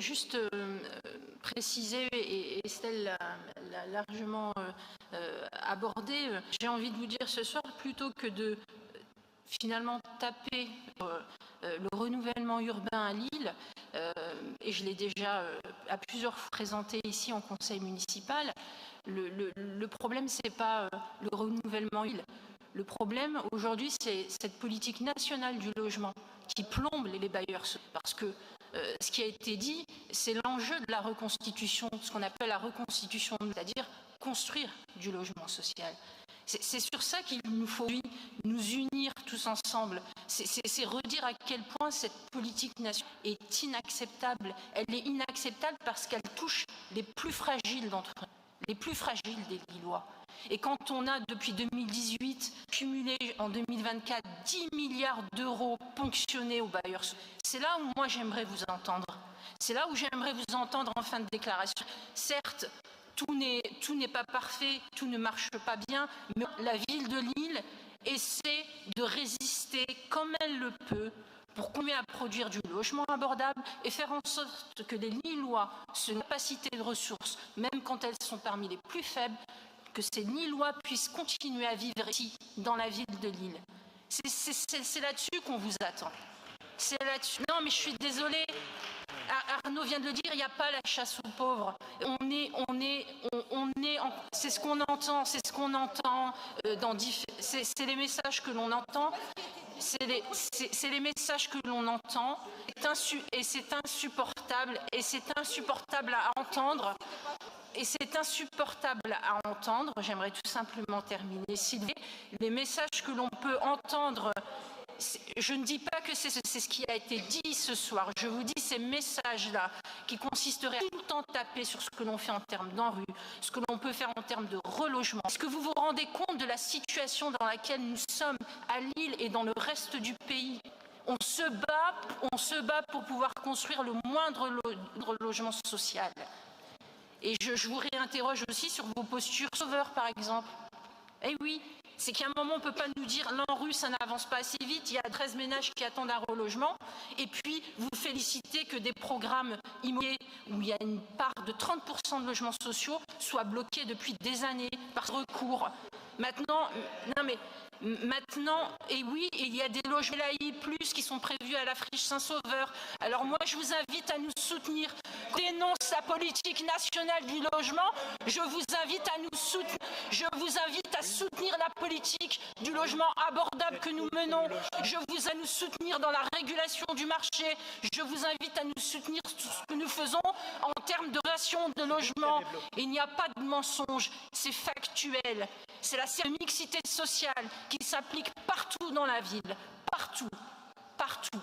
juste préciser, et Estelle l'a largement abordé, j'ai envie de vous dire ce soir, plutôt que de finalement taper le renouvellement urbain à Lille, et je l'ai déjà à plusieurs fois présenté ici en conseil municipal, le problème c'est pas le renouvellement Lille. Le problème aujourd'hui c'est cette politique nationale du logement qui plombe les bailleurs, parce que ce qui a été dit, c'est l'enjeu de la reconstitution, ce qu'on appelle la reconstitution, c'est-à-dire construire du logement social. C'est sur ça qu'il nous faut nous unir tous ensemble. C'est redire à quel point cette politique nationale est inacceptable. Elle est inacceptable parce qu'elle touche les plus fragiles d'entre eux, les plus fragiles des Lillois. Et quand on a, depuis 2018, cumulé en 2024 10 milliards d'euros ponctionnés aux bailleurs, c'est là où moi j'aimerais vous entendre. C'est là où j'aimerais vous entendre en fin de déclaration. Certes, tout n'est pas parfait, tout ne marche pas bien, mais la ville de Lille essaie de résister comme elle le peut pour continuer à produire du logement abordable et faire en sorte que les Lillois, sur une capacité de ressources, même quand elles sont parmi les plus faibles, que ces Lillois puissent continuer à vivre ici, dans la ville de Lille. C'est là-dessus qu'on vous attend. C'est là-dessus. Non, mais je suis désolée. Arnaud vient de le dire, il n'y a pas la chasse aux pauvres. C'est ce qu'on entend, c'est les messages que l'on entend. C'est les messages que l'on entend. Et c'est insupportable. Et c'est insupportable à entendre. Et c'est insupportable à entendre. J'aimerais tout simplement terminer. Sylvie, les messages que l'on peut entendre. Je ne dis pas que c'est ce qui a été dit ce soir. Je vous dis ces messages-là qui consisteraient à tout le temps taper sur ce que l'on fait en termes d'ANRU, ce que l'on peut faire en termes de relogement. Est-ce que vous vous rendez compte de la situation dans laquelle nous sommes à Lille et dans le reste du pays? On se bat pour pouvoir construire le moindre logement social. Et je vous réinterroge aussi sur vos postures sauveurs, par exemple. Eh oui, c'est qu'à un moment, on ne peut pas nous dire l'ANRU, ça n'avance pas assez vite, il y a 13 ménages qui attendent un relogement, et puis vous félicitez que des programmes immobiliers où il y a une part de 30% de logements sociaux soient bloqués depuis des années par recours. Maintenant, et oui, il y a des logements LAI+, qui sont prévus à la Friche Saint-Sauveur. Alors moi, je vous invite à nous soutenir. Dénonce la politique nationale du logement. Je vous invite à nous soutenir. Je vous invite à soutenir la politique du logement abordable que nous menons. Je vous invite à nous soutenir dans la régulation du marché. Je vous invite à nous soutenir tout ce que nous faisons en termes de relation de logement. Il n'y a pas de mensonge, c'est factuel. C'est la mixité sociale qui s'applique partout dans la ville, partout, partout.